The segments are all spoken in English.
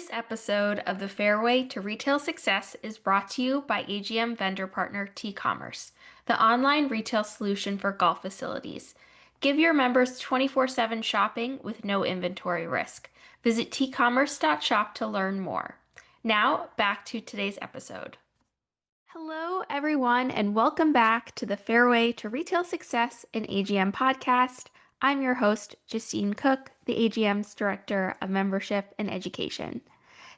This episode of the Fairway to Retail Success is brought to you by AGM vendor partner T-Commerce, the online retail solution for golf facilities. Give your members 24/7 shopping with no inventory risk. Visit tcommerce.shop to learn more. Now, back to today's episode. Hello, everyone, and welcome back to the Fairway to Retail Success in AGM podcast. I'm your host, Justine Cook, the AGM's Director of Membership and Education.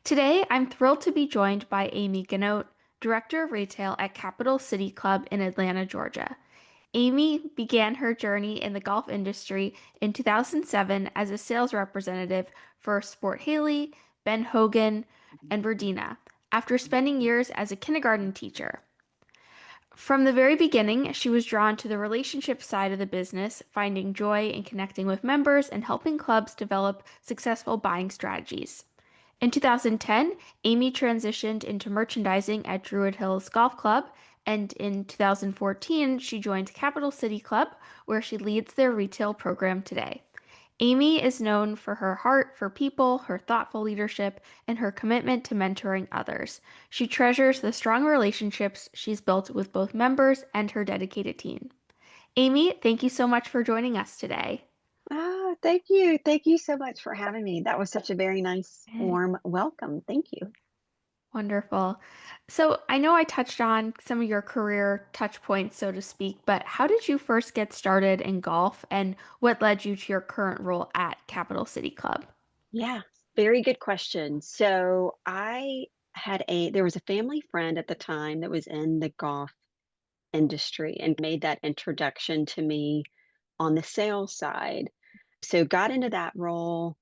Today, I'm thrilled to be joined by Aimee Ganote, Director of Retail at Capital City Club in Atlanta, Georgia. Aimee began her journey in the golf industry in 2007 as a sales representative for Sport Haley, Ben Hogan, and Verdina, after spending years as a kindergarten teacher. From the very beginning, she was drawn to the relationship side of the business, finding joy in connecting with members and helping clubs develop successful buying strategies. In 2010, Aimee transitioned into merchandising at Druid Hills Golf Club, and in 2014, she joined Capital City Club, where she leads their retail program today. Aimee is known for her heart for people, her thoughtful leadership, and her commitment to mentoring others. She treasures the strong relationships she's built with both members and her dedicated team. Aimee, thank you so much for joining us today. Oh, thank you. Thank you so much for having me. That was such a very nice, warm welcome. Thank you. Wonderful. So I know I touched on some of your career touch points, so to speak, but how did you first get started in golf and what led you to your current role at Capital City Club? Yeah, very good question. So there was a family friend at the time that was in the golf industry and made that introduction to me on the sales side. So got into that role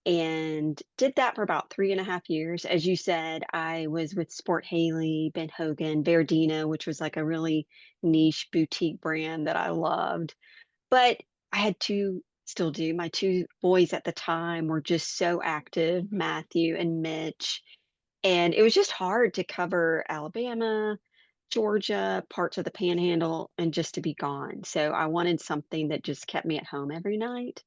and did that for about 3.5 years. As you said, I was with Sport Haley, Ben Hogan, Verdina, which was like a really niche boutique brand that I loved. But I had 2 still do. My 2 boys at the time were just so active, Matthew and Mitch, and it was just hard to cover Alabama, Georgia, parts of the Panhandle, and just to be gone. So I wanted something that just kept me at home every night.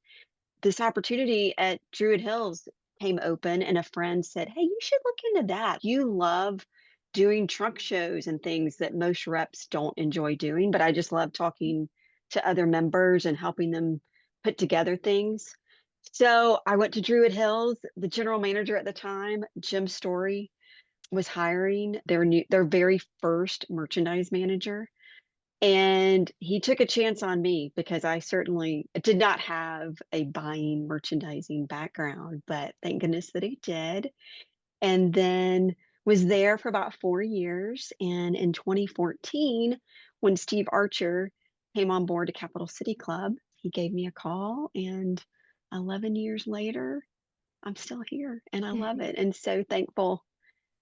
This opportunity at Druid Hills came open, and a friend said, "Hey, you should look into that. You love doing truck shows and things that most reps don't enjoy doing, but I just love talking to other members and helping them put together things." So I went to Druid Hills. The general manager at the time, Jim Story, was hiring their very first merchandise manager. And he took a chance on me because I certainly did not have a buying merchandising background, but thank goodness that he did. And then was there for about 4 years. And in 2014, when Steve Archer came on board to Capital City Club, he gave me a call. And 11 years later, I'm still here and I love it. And so thankful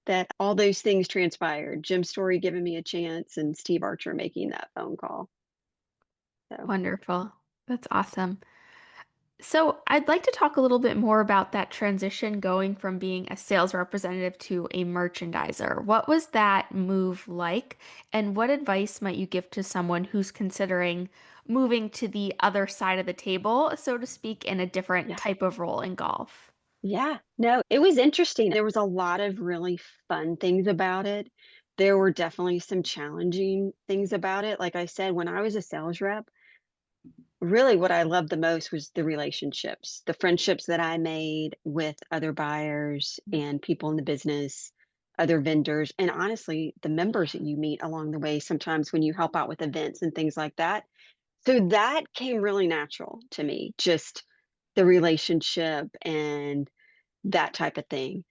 that all those things transpired. Jim Story giving me a chance and Steve Archer making that phone call. So, Wonderful. That's awesome. So, I'd like to talk a little bit more about that transition going from being a sales representative to a merchandiser. What was that move like, and what advice might you give to someone who's considering moving to the other side of the table, so to speak, in a different yeah. type of role in golf? Yeah. No, it was interesting. There was a lot of really fun things about it. There were definitely some challenging things about it. Like I said, when I was a sales rep, really what I loved the most was the relationships, the friendships that I made with other buyers and people in the business, other vendors, and honestly, the members that you meet along the way sometimes when you help out with events and things like that. So that came really natural to me, just the relationship and that type of thing.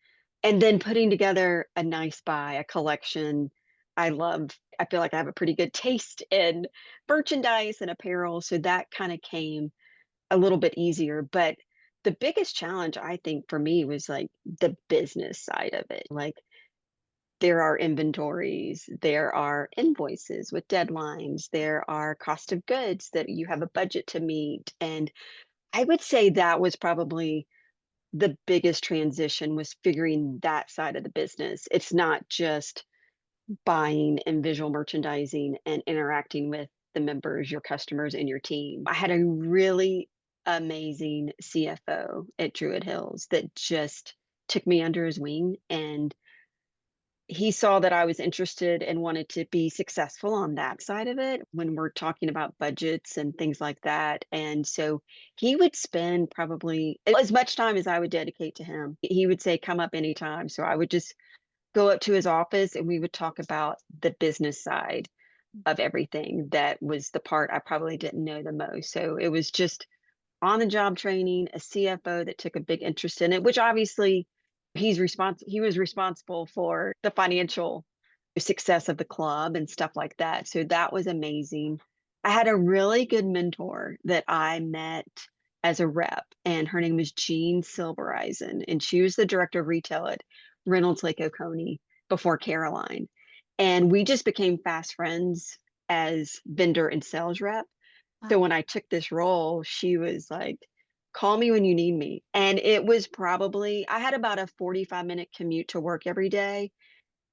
And then putting together a nice buy, a collection. I feel like I have a pretty good taste in merchandise and apparel, so that kinda came a little bit easier, but the biggest challenge I think for me was, like, the business side of it. Like, there are inventories, there are invoices with deadlines, there are cost of goods that you have a budget to meet, and I would say that was probably the biggest transition was figuring that side of the business. It's not just buying and visual merchandising and interacting with the members, your customers, and your team. I had a really amazing CFO at Druid Hills that just took me under his wing, and he saw that I was interested and wanted to be successful on that side of it when we're talking about budgets and things like that. And so he would spend probably as much time as I would dedicate to him. He would say, "Come up anytime." So I would just go up to his office and we would talk about the business side of everything. That was the part I probably didn't know the most. So it was just on the job training, a CFO that took a big interest in it, which obviously he was responsible for the financial success of the club and stuff like that. So that was amazing. I had a really good mentor that I met as a rep, and her name was Jean Silvereisen, and she was the director of retail at Reynolds Lake Oconee before Caroline. And we just became fast friends as vendor and sales rep. So Wow. when I took this role, she was like, "Call me when you need me." And it was probably I had about a 45-minute commute to work every day,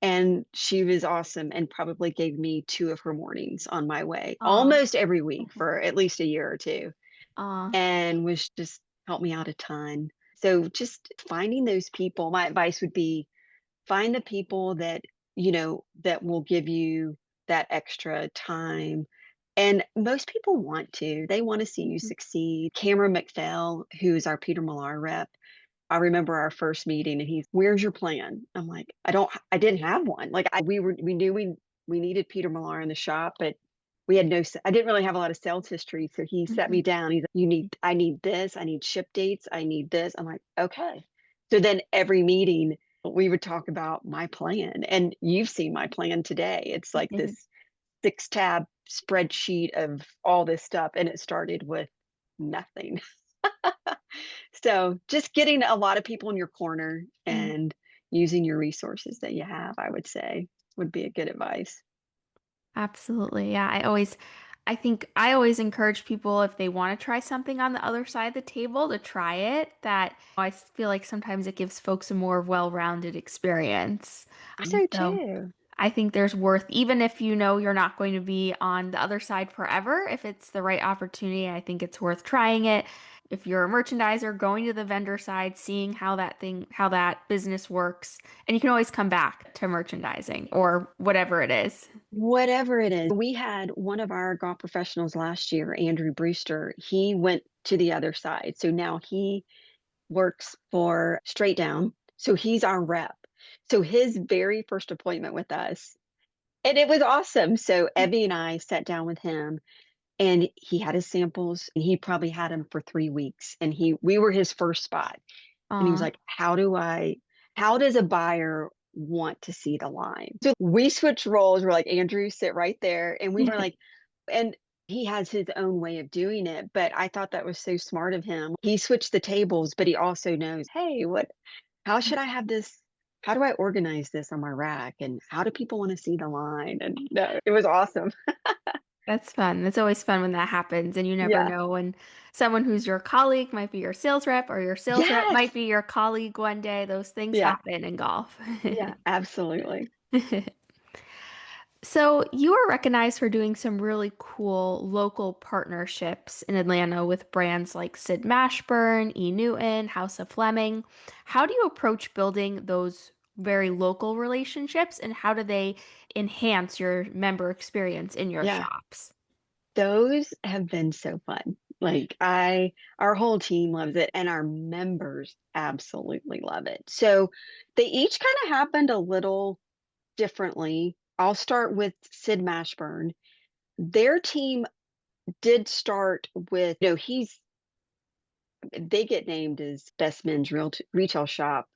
and she was awesome and probably gave me 2 of her mornings on my way, Aw. almost every week for at least a year or 2, Aw. and was just helped me out a ton. So just finding those people, my advice would be find the people that, that will give you that extra time. And most people want to. They want to see you succeed. Cameron McPhail, who's our Peter Millar rep, I remember our first meeting and he's, "Where's your plan?" I'm like, I didn't have one. Like we knew we needed Peter Millar in the shop, but we had I didn't really have a lot of sales history. So he sat me Mhm. down. He's like, I need this. I need ship dates. I need this. I'm like, okay. So then every meeting we would talk about my plan, and you've seen my plan today. It's like this 6 tab spreadsheet of all this stuff, and it started with nothing. So just getting a lot of people in your corner Mhm. and using your resources that you have, I would say, would be a good advice. Absolutely. Yeah, I think I always encourage people if they want to try something on the other side of the table to try it. That I feel like sometimes it gives folks a more well-rounded experience. So So too. I think there's worth, even if you know you're not going to be on the other side forever, if it's the right opportunity, I think it's worth trying it. If you're a merchandiser, going to the vendor side, seeing how that business works, and you can always come back to merchandising or whatever it is. Whatever it is. We had one of our golf professionals last year, Andrew Brewster, he went to the other side. So now he works for Straight Down. So he's our rep. So his very first appointment with us, and it was awesome. So Evie and I sat down with him, and he had his samples, and he probably had them for 3 weeks, and we were his first spot. And he was Aw. like, how does a buyer want to see the line?" So we switched roles. We're like, "Andrew, sit right there." And we were like, and he has his own way of doing it, but I thought that was so smart of him. He switched the tables, but he also knows, "Hey, how should I have this? How do I organize this on my rack? And how do people want to see the line?" And no, it was awesome. That's fun. It's always fun when that happens, and you never Yeah. know when someone who's your colleague might be your sales rep, or your sales rep Yes. might be your colleague one day. Those things Yeah. happen in golf. Yeah, absolutely. So, you are recognized for doing some really cool local partnerships in Atlanta with brands like Sid Mashburn, E. Newton, House of Fleming. How do you approach building those very local relationships, and how do they enhance your member experience in your Yeah. shops? Those have been so fun. Like our whole team loves it and our members absolutely love it. So they each kind of happened a little differently. I'll start with Sid Mashburn. Their team did start with, they get named as best men's retail shop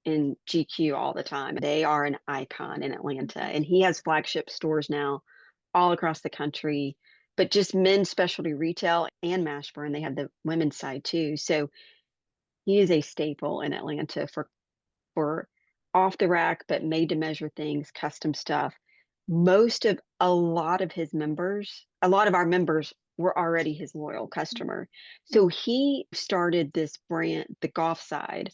in GQ all the time. They are an icon in Atlanta, and he has flagship stores now all across the country, but just men's specialty retail and Mashburn. They have the women's side too. So he is a staple in Atlanta for off the rack, but made to measure things, custom stuff. A lot of our members were already his loyal customer. So he started this brand, the golf side,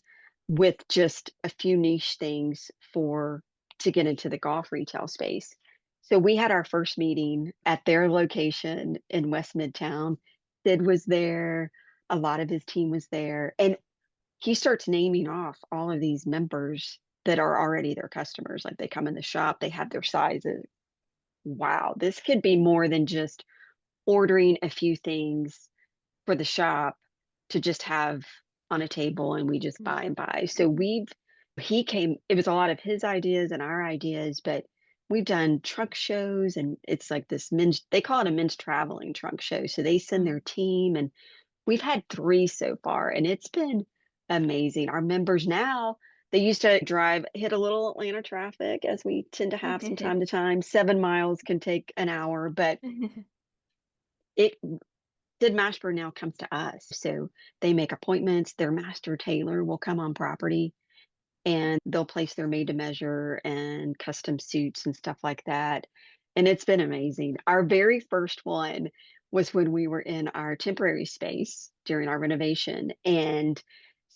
with just a few niche things for to get into the golf retail space. So we had our first meeting at their location in West Midtown. Sid was there, a lot of his team was there, and he starts naming off all of these members that are already their customers. Like they come in the shop, they have their sizes. Wow, this could be more than just ordering a few things for the shop to just have on a table and we just buy and buy. So he came, it was a lot of his ideas and our ideas, but we've done truck shows and it's like this men's, they call it a men's traveling trunk show. So they send their team and we've had 3 so far, and it's been amazing. Our members now, they used to drive hit a little Atlanta traffic, as we tend to have from time to time. 7 miles can take an hour, but it Sid Mashburn now comes to us, so they make appointments. Their master tailor will come on property, and they'll place their made to measure and custom suits and stuff like that. And it's been amazing. Our very first one was when we were in our temporary space during our renovation. And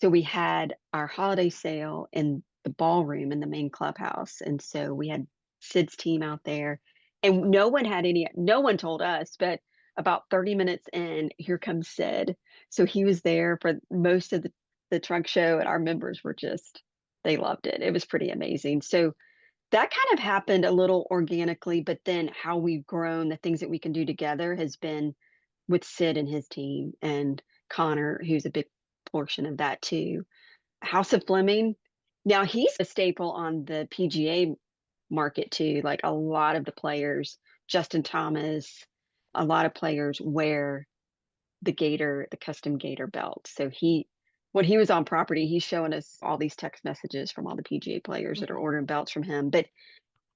so we had our holiday sale in the ballroom in the main clubhouse. And so we had Sid's team out there. And no one told us, but about 30 minutes in, here comes Sid. So he was there for most of the trunk show, and our members were just they loved it. It was pretty amazing. So that kind of happened a little organically, but then how we've grown, the things that we can do together has been with Sid and his team and Connor, who's a big portion of that too. House of Fleming. Now he's a staple on the PGA market too. Like a lot of the players, Justin Thomas, a lot of players wear the custom gator belt. So when he was on property, he's showing us all these text messages from all the PGA players that are ordering belts from him. But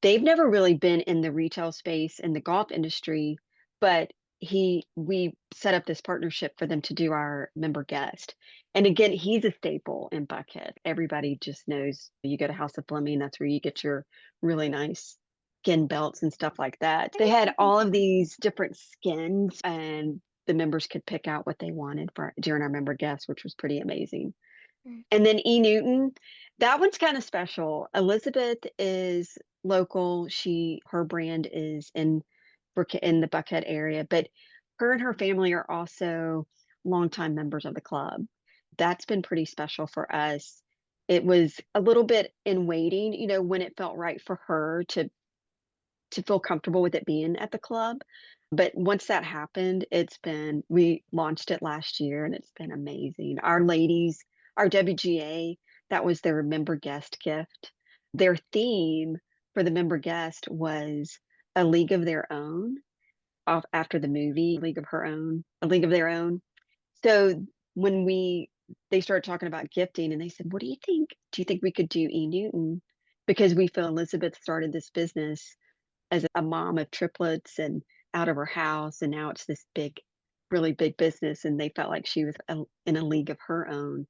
they've never really been in the retail space in the golf industry, but we set up this partnership for them to do our member guest. And again, he's a staple in Buckhead. Everybody just knows you go to House of Fleming, that's where you get your really nice skin belts and stuff like that. They had all of these different skins and the members could pick out what they wanted for during our member guest, which was pretty amazing. And then E. Newton, that one's kind of special. Elizabeth is local. Her brand is in the Buckhead area, but her and her family are also longtime members of the club. That's been pretty special for us. It was a little bit in waiting, when it felt right for her to feel comfortable with it being at the club. But once that happened, we launched it last year and it's been amazing. Our WGA, that was their member guest gift. Their theme for the member guest was a league of their own off after the movie A League of Their Own. So when they started talking about gifting and they said, "What do you think? Do you think we could do E Newton?" Because we feel Elizabeth started this business as a mom of triplets and out of her house, and now it's this really big business, and they felt like she was in a league of her own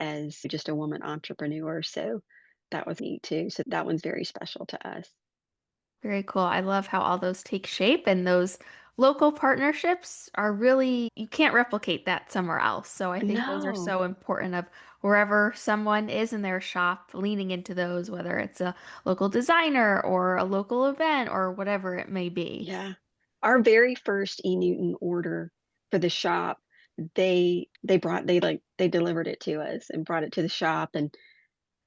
as just a woman entrepreneur, so that was neat too. So that one's very special to us. Very cool. I love how all those take shape and those local partnerships are really, you can't replicate that somewhere else. So I think those are No. so important of wherever someone is in their shop, leaning into those, whether it's a local designer or a local event or whatever it may be. Yeah. Our very first E. Newton order for the shop, they delivered it to us and brought it to the shop, and,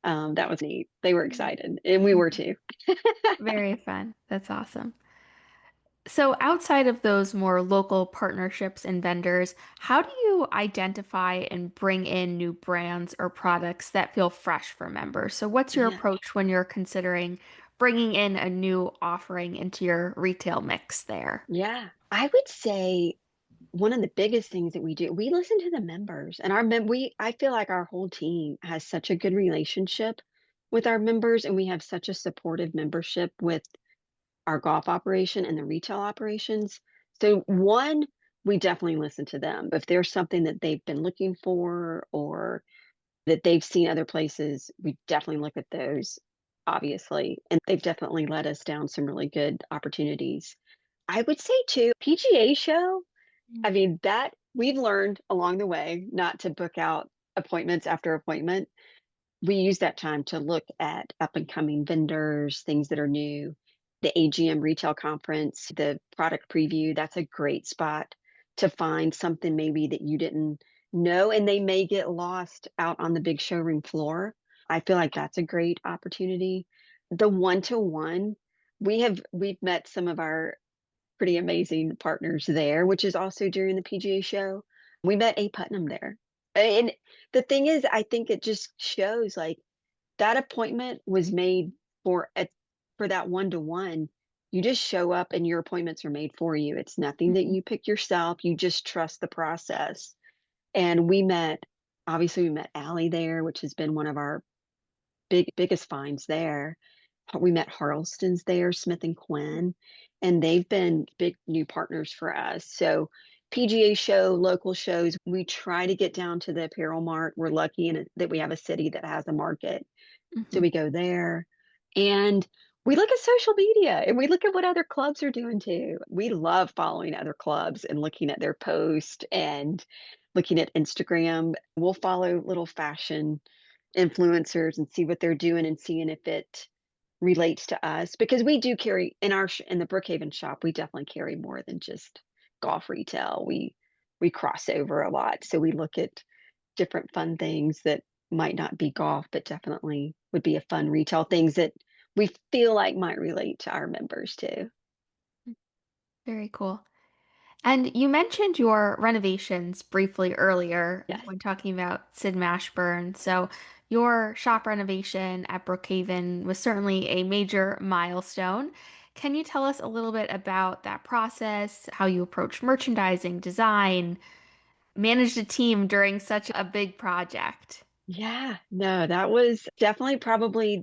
that was neat. They were excited, and we were too. Very fun. That's awesome. So, outside of those more local partnerships and vendors, how do you identify and bring in new brands or products that feel fresh for members? So, what's your Yeah. approach when you're considering bringing in a new offering into your retail mix there? Yeah. I would say one of the biggest things that we do, we listen to the members and our mem we I feel like our whole team has such a good relationship with our members and we have such a supportive membership with our golf operation and the retail operations. So one, we definitely listen to them. If there's something that they've been looking for or that they've seen other places, we definitely look at those, obviously. And they've definitely led us down some really good opportunities. I would say too, PGA show, I mean, that we've learned along the way not to book out appointments after appointment. We use that time to look at up and coming vendors, things that are new. The AGM retail conference, the product preview, that's a great spot to find something maybe that you didn't No, and they may get lost out on the big showroom floor. I feel like that's a great opportunity. The one-to-one, we've met some of our pretty amazing partners there, which is also during the PGA show. We met A. Putnam there. And the thing is, I think it just shows, like, that appointment was made for that one-to-one. You just show up and your appointments are made for you. It's nothing that Mhm, you pick yourself, you just trust the process. And we met obviously, we met Allie there, which has been one of our biggest finds there. We met Harleston's there, Smith& and Quinn, and they've been big new partners for us. So, PGA show, local shows, we try to get down to the apparel mart. We're lucky that we have a city that has a market, so mhm. we go there, and we look at social media, and we look at what other clubs are doing too. We love following other clubs and looking at their post and looking at Instagram. We'll follow little fashion influencers and see what they're doing and seeing if it relates to us, because we do carry in the Brookhaven shop, we definitely carry more than just golf retail. We cross over a lot, so we look at different fun things that might not be golf, but definitely would be a fun retail things that we feel like might relate to our members too. Very cool. And you mentioned your renovations briefly earlier Yes. when talking about Sid Mashburn. So, your shop renovation at Brookhaven was certainly a major milestone. Can you tell us a little bit about that process, how you approached merchandising, design, managed a team during such a big project? Yeah, no, that was definitely probably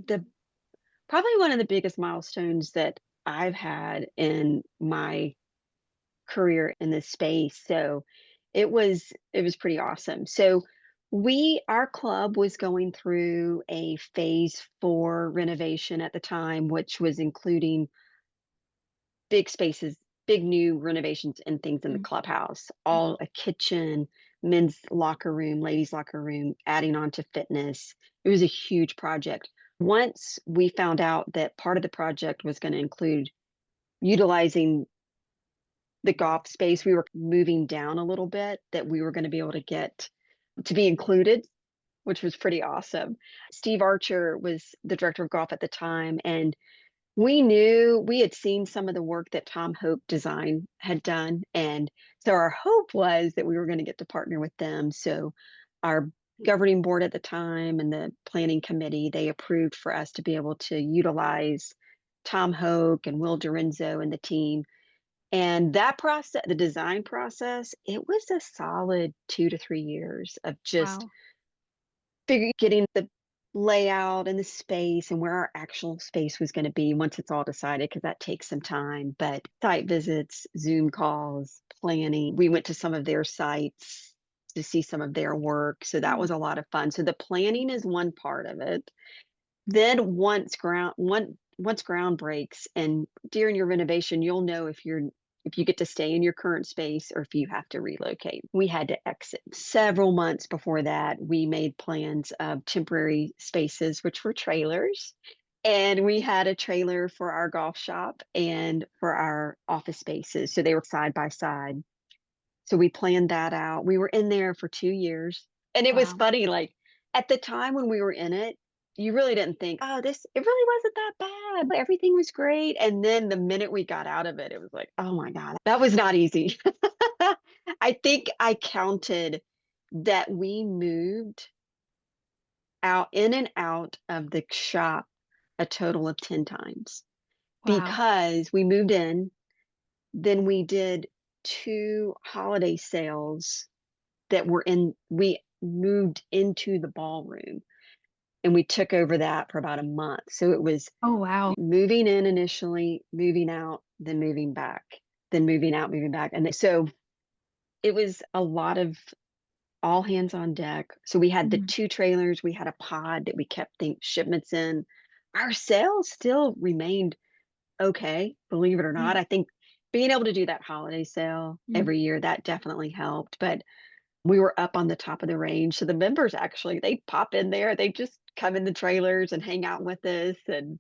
one of the biggest milestones that I've had in my career in this space. So it was pretty awesome. So our club was going through a phase 4 renovation at the time, which was including big spaces, big new renovations and things in the Mm. clubhouse, all a kitchen, men's locker room, ladies' locker room, adding on to fitness. It was a huge project. Once we found out that part of the project was going to include utilizing the golf space, we were moving down a little bit, that we were going to be able to get to be included, which was pretty awesome. Steve Archer was the director of golf at the time, and we had seen some of the work that Tom Hope Design had done, and so our hope was that we were gonna get to partner with them. So our governing board at the time and the planning committee, they approved for us to be able to utilize Tom Hoke and Will Dorenzo and the team. And that process, the design process, it was a solid 2 to 3 years of just Wow. getting the layout and the space and where our actual space was gonna be once it's all decided, because that takes some time, but site visits, Zoom calls, planning. We went to some of their sites to see some of their work, so that Mm, was a lot of fun. So the planning is one part of it. Then once ground breaks and during your renovation, you'll know if you get to stay in your current space or if you have to relocate. We had to exit. Several months before that, we made plans of temporary spaces, which were trailers. And we had a trailer for our golf shop and for our office spaces. So they were side by side. So we planned that out. We were in there for 2 years, and it was wow. funny, like, at the time when we were in it, you really didn't think, "Oh, this it really wasn't that bad, but everything was great," and then the minute we got out of it, it was like, "Oh my god, that was not easy." I think I counted that we moved out in and out of the shop a total of 10 times, Wow. because we moved in, then we did 2 holiday sales that were in we moved into the ballroom, and we took over that for about a month. So it was Oh, wow. moving in initially, moving out, then moving back, then moving out, moving back. And so it was a lot of all hands on deck. So we had the Mhm, 2 trailers, we had a pod that we kept shipments in. Our sales still remained okay, believe it or not. mm, I think being able to do that holiday sale mm, every year, that definitely helped. But we were up on the top of the range, so the members actually, they pop in there, they just come in the trailers and hang out with us, and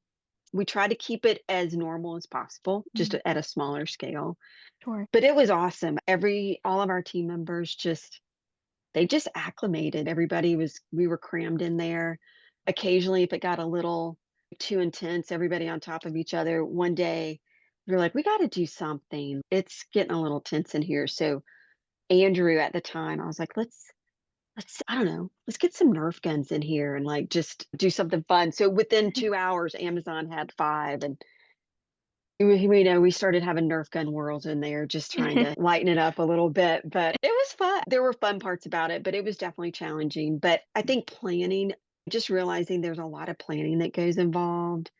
we try to keep it as normal as possible, just mm. at a smaller scale. Sure. But it was awesome. Every all of our team members just they just acclimated. Everybody was we were crammed in there. Occasionally, if it got a little too intense, everybody on top of each other, one day, we were like, "We gotta do something. It's getting a little tense in here." So, Andrew at the time, I was like, "Let's I don't know, let's get some Nerf guns in here and, like, just do something fun." So, within 2 hours, Amazon had 5, and we started having Nerf gun worlds in there, just trying to lighten it up a little bit, but it was fun. There were fun parts about it, but it was definitely challenging. But I think planning, just realizing there's a lot of planning that goes involved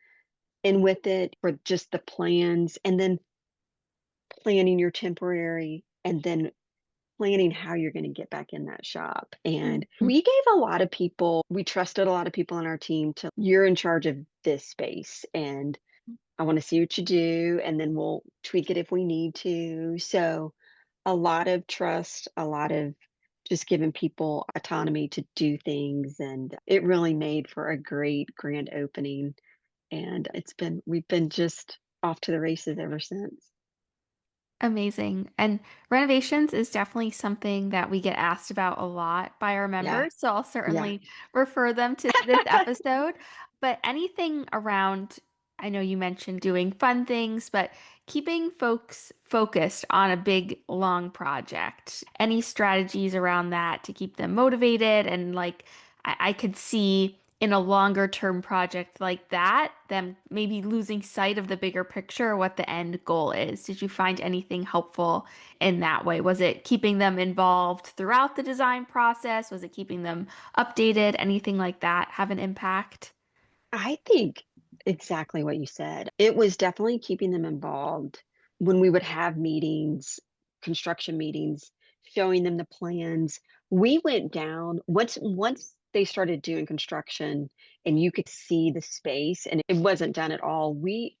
and with it for just the plans, and then planning your temporary, and then planning how you're gonna get back in that shop. And we gave a lot of people we trusted a lot of people on our team to, "You're in charge of this space, and I wanna see what you do, and then we'll tweak it if we need to." So, a lot of trust, a lot of just giving people autonomy to do things, and it really made for a great grand opening, and we've been just off to the races ever since. Amazing. And renovations is definitely something that we get asked about a lot by our Yeah, members. So I'll yeah. certainly refer them to this episode. But anything around, I know you mentioned doing fun things, but keeping folks focused on a big, long project. Any strategies around that to keep them motivated and like I could see in a longer term project like that, them maybe losing sight of the bigger picture or what the end goal is. Did you find anything helpful in that way? Was it keeping them involved throughout the design process? Was it keeping them updated? Anything like that have an impact? I think exactly what you said. It was definitely keeping them involved when we would have meetings, construction meetings, showing them the plans. We went down once they started doing construction and you could see the space and it wasn't done at all. We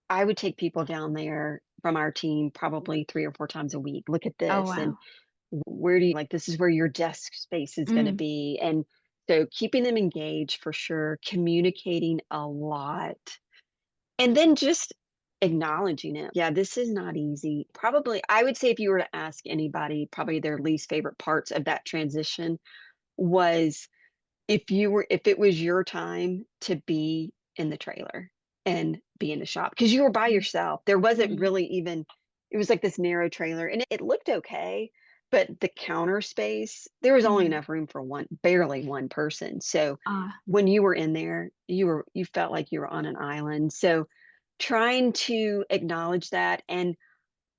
I would take people down there from our team probably 3 or 4 times a week. Look at Oh, this, and wow. where do you like, this is where your desk space is gonna Mm, be, and so keeping them engaged for sure, communicating a lot, and then just acknowledging it. Yeah, this is not easy. Probably, I would say if you were to ask anybody, probably their least favorite parts of that transition was if it was your time to be in the trailer and be in the shop, because you were by mm, yourself. There wasn't mm, really even it was like this narrow trailer, and it looked okay, but the counter space, there was only mm. enough room for one barely one person. So, Ah, when you were in there, you felt like you were on an island. So, trying to acknowledge that and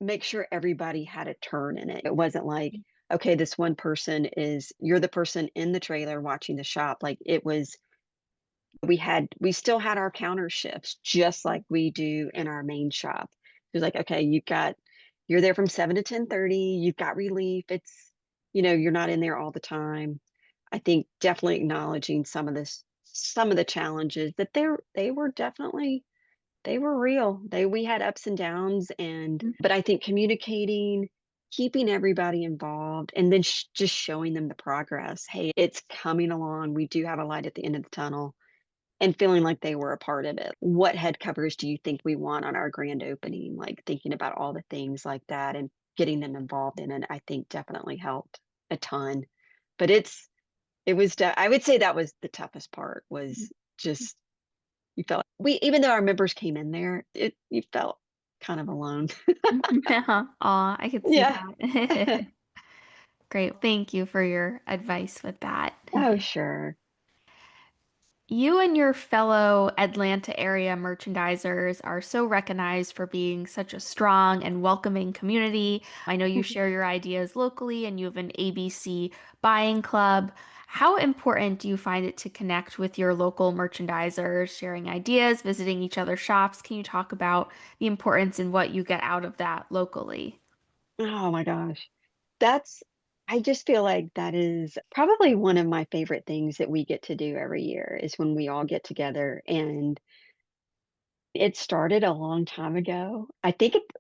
make sure everybody had a turn in it. It wasn't like, okay, this one person is you're the person in the trailer watching the shop. Like it was we still had our counter shifts just like we do in our main shop. It was like, okay, you're there from 7 to 10:30, you've got relief. You're not in there all the time. I think definitely acknowledging some of the challenges that they were definitely they were real. We had ups and downs, mm, but I think communicating, keeping everybody involved, and then just showing them the progress. Hey, it's coming along. We do have a light at the end of the tunnel, and feeling like they were a part of it. What head covers do you think we want on our grand opening? Like thinking about all the things like that and getting them involved in it, I think definitely helped a ton. But I would say that was the toughest part was just you felt we even though our members came in there, you felt kind of alone. mm. Aw, I could see Yeah. that. Great. Thank you for your advice with that. Oh, sure. You and your fellow Atlanta area merchandisers are so recognized for being such a strong and welcoming community. I know you share your ideas locally and you have an ABC buying club. How important do you find it to connect with your local merchandisers, sharing ideas, visiting each other's shops? Can you talk about the importance and what you get out of that locally? Oh my gosh. That's I just feel like that is probably one of my favorite things that we get to do every year is when we all get together, and it started a long time ago.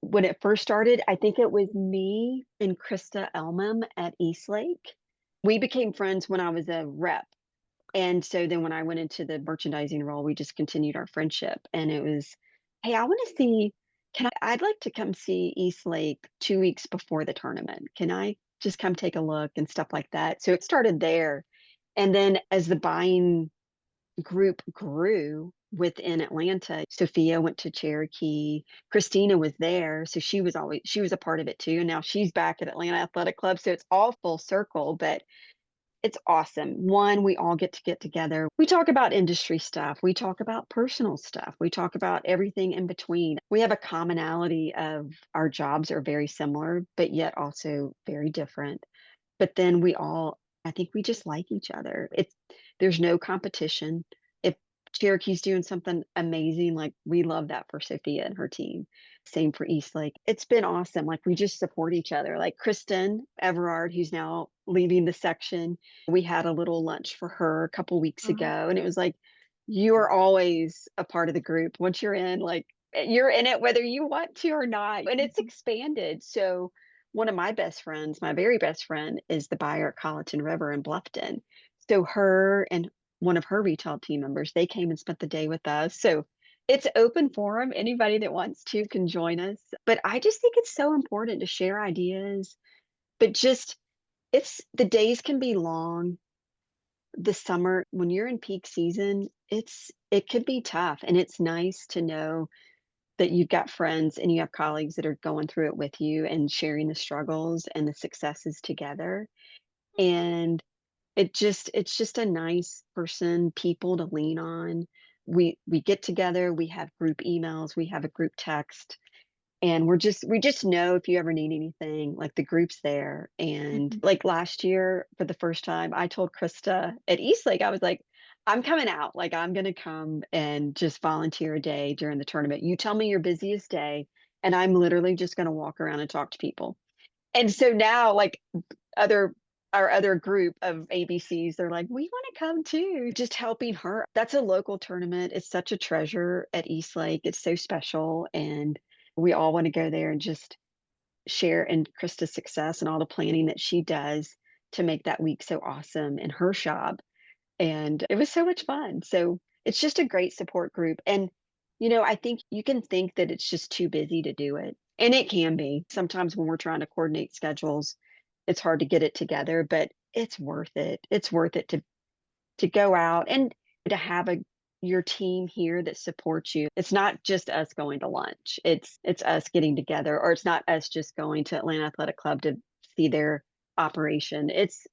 When it first started, I think it was me and Krista Elmham at Eastlake. We became friends when I was a rep. And so then when I went into the merchandising role, we just continued our friendship. And it was, hey, I want to see, I'd like to come see Eastlake 2 weeks before the tournament. Can I just come take a look and stuff like that. So it started there. And then as the buying group grew within Atlanta, Sophia went to Cherokee. Christina was there, so she was a part of it too. And now she's back at Atlanta Athletic Club. So it's all full circle, but it's awesome. One, we all get together. We talk about industry stuff. We talk about personal stuff. We talk about everything in between. We have a commonality of our jobs are very similar, but yet also very different. But then I think we just like each other. There's no competition. If Cherokee's doing something amazing, like, we love that for Sophia and her team. Same for Eastlake. It's been awesome. Like, we just support each other. Like, Kristen Everard, who's now leading the section, we had a little lunch for her a couple weeks Oh, ago, and it was like, you are always a part of the group. Once you're in, like, you're in it whether you want to or not, and it's mhm. expanded. So one of my best friends, my very best friend, is the buyer at Colleton River in Bluffton. So her and one of her retail team members, they came and spent the day with us. So it's open forum. Anybody that wants to can join us. But I just think it's so important to share ideas, but just it's the days can be long. The summer, when you're in peak season, it could be tough. And it's nice to know that you've got friends and you have colleagues that are going through it with you and sharing the struggles and the successes together. And it's just a nice people to lean on. We get together, we have group emails, we have a group text, and we just know if you ever need anything, like, the group's there. And, Mhm. like, last year, for the first time, I told Krista at Eastlake, I was like, "I'm coming out, like, I'm gonna come and just volunteer a day during the tournament. You tell me your busiest day, and I'm literally just gonna walk around and talk to people." And so now, like, other our other group of ABCs, they're like, "We wanna come too." Just helping her. That's a local tournament. It's such a treasure at Eastlake. It's so special, and we all wanna go there and just share in Krista's success and all the planning that she does to make that week so awesome in her shop, and it was so much fun. So, it's just a great support group, and, I think you can think that it's just too busy to do it, and it can be. Sometimes when we're trying to coordinate schedules, it's hard to get it together, but it's worth it. It's worth it to go out and to have a your team here that supports you. It's not just us going to lunch. It's us getting together, or it's not us just going to Atlanta Athletic Club to see their operation. It's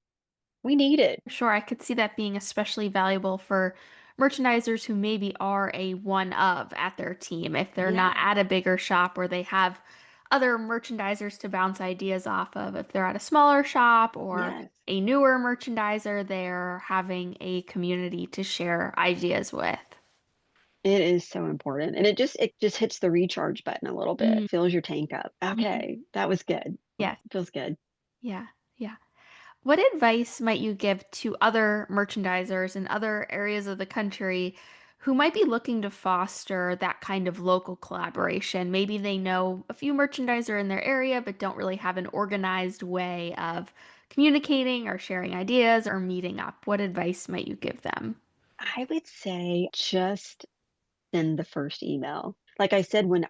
we need it. Sure, I could see that being especially valuable for merchandisers who maybe are a one of at their team if they're not Yeah. at a bigger shop where they have other merchandisers to bounce ideas off of. If they're at a smaller shop or Yes. a newer merchandiser, they're having a community to share ideas with. It is so important, and it just hits the recharge button a little bit, Mm, fills your tank up. mhm. Okay, that was good. Yes. Feels good. Yeah. Yeah. What advice might you give to other merchandisers in other areas of the country who might be looking to foster that kind of local collaboration? Maybe they know a few merchandiser in their area, but don't really have an organized way of communicating or sharing ideas or meeting up. What advice might you give them? I would say just send the first email. Like I said, when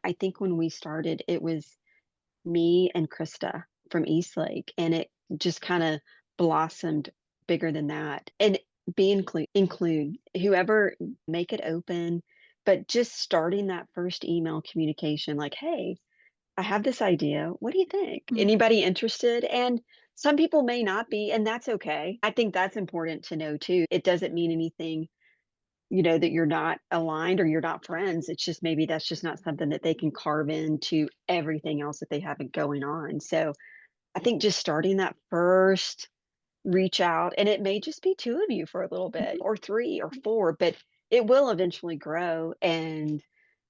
we started, it was me and Krista from Eastlake, and it just kinda blossomed bigger than that. And include whoever, make it open, but just starting that first email communication, like, "Hey, I have this idea. What do you think? Mm. Anybody interested?" And some people may not be, and that's okay. I think that's important to know too. It doesn't mean anything, that you're not aligned or you're not friends. It's just maybe that's just not something that they can carve into everything else that they have going on. So I think just starting that first reach out, and it may just be two of you for a little bit, Mhm. or three or four, but it will eventually grow, and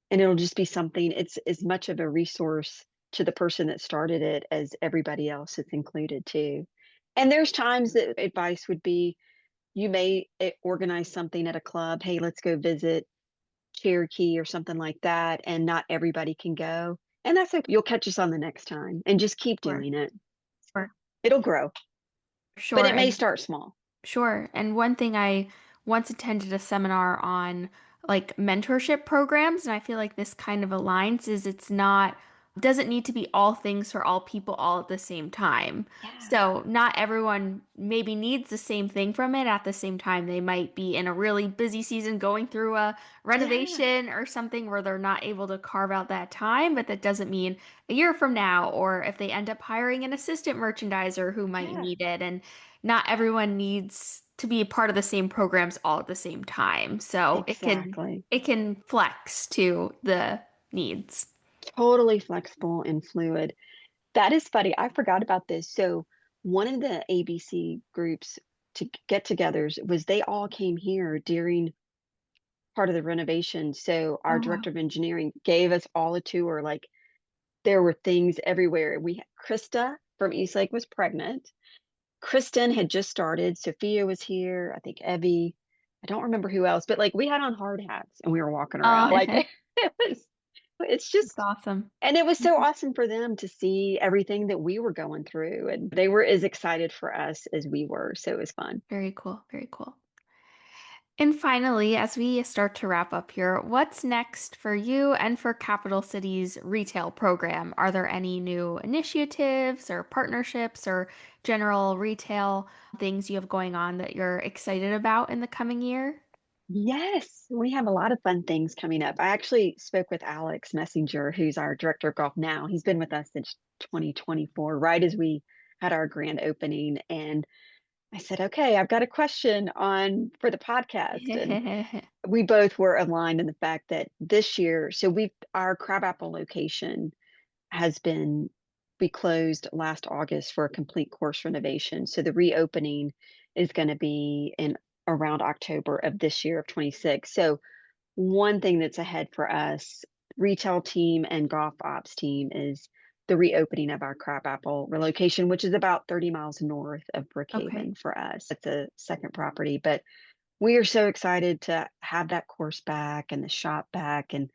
it'll just be something. It's as much of a resource to the person that started it as everybody else that's included too. And there's times that advice would be, you may organize something at a club. Hey, let's go visit Cherokee or something like that, and not everybody can go. And that's okay. You'll catch us on the next time, and just keep Sure, doing it. sure, It'll grow, but sure. it may And start small. sure. And one thing I once attended a seminar on like mentorship programs, and I feel like this kind of aligns is it's not doesn't need to be all things for all people all at the same time. Yeah. So not everyone maybe needs the same thing from it at the same time. They might be in a really busy season going through a Yeah. renovation or something where they're not able to carve out that time, but that doesn't mean a year from now, or if they end up hiring an assistant merchandiser who might Yeah. need it. And not everyone needs to be a part of the same programs all at the same time. So Exactly. it can flex to the needs. Totally flexible and fluid. That is funny. I forgot about this. So one of the ABC groups to get-togethers was they all came here during part of the renovation. So our Oh, wow. director of engineering gave us all a tour. Like there were things everywhere. We had Krista from Eastlake was pregnant. Kristen had just started. Sophia was here. I think Evie. I don't remember who else, but like we had on hard hats and we were walking Oh, around. Like it was, it's that's just, awesome. and it was so Mhm. awesome for them to see everything that we were going through. And they were as excited for us as we were. So it was fun. Very cool. Very cool. And finally, as we start to wrap up here, what's next for you and for Capital City's retail program? Are there any new initiatives or partnerships or general retail things you have going on that you're excited about in the coming year? Yes, we have a lot of fun things coming up. I actually spoke with Alex Messenger, who's our director of golf now. He's been with us since 2024, right as we had our grand opening. And I said, okay, I've got a question on for the podcast. And we both were aligned in the fact that this year, so our Crabapple location has been we closed last August for a complete course renovation. So the reopening is going to be in around October of this year of 26. So one thing that's ahead for us, retail team and golf ops team, is the reopening of our Crabapple relocation, which is about 30 miles north of Okay. Brookhaven for us. It's a second property, but we are so excited to have that course back and the shop back, and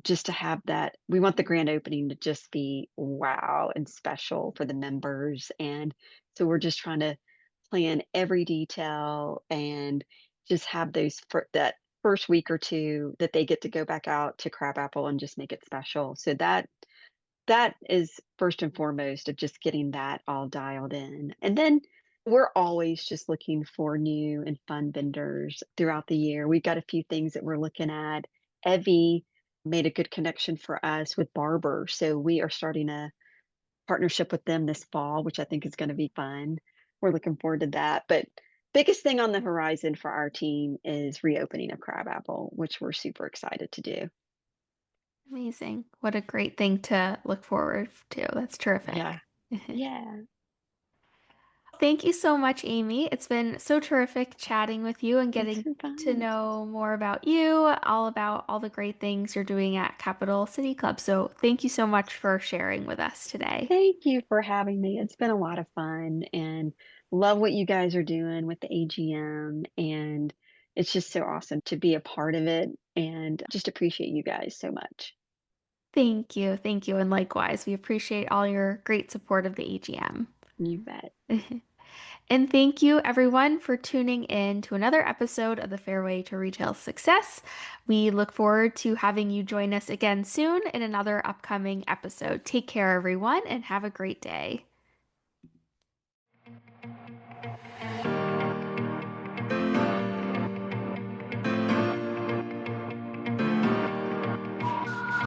just to have that. We want the grand opening to just be wow and special for the members. And so we're just trying to plan every detail and just have that first week or two that they get to go back out to Crabapple and just make it special. So that is first and foremost of just getting that all dialed in. And then we're always just looking for new and fun vendors throughout the year. We've got a few things that we're looking at. Evie made a good connection for us with Barber. So we are starting a partnership with them this fall, which I think is going to be fun. We're looking forward to that. But biggest thing on the horizon for our team is reopening of Crabapple, which we're super excited to do. Amazing. What a great thing to look forward to. That's Yeah. terrific. Yeah. Thank you so much, Amy. It's been so terrific chatting with you and It's getting been to fun. know more about you, all about all the great things you're doing at Capital City Club. So, thank you so much for sharing with us today. Thank you for having me. It's been a lot of fun and love what you guys are doing with the AGM. And it's just so awesome to be a part of it and just appreciate you guys so much. Thank you. Thank you. And likewise, we appreciate all your great support of the AGM. You bet. And thank you, everyone, for tuning in to another episode of the Fairway to Retail Success. We look forward to having you join us again soon in another upcoming episode. Take care, everyone, and have a great day.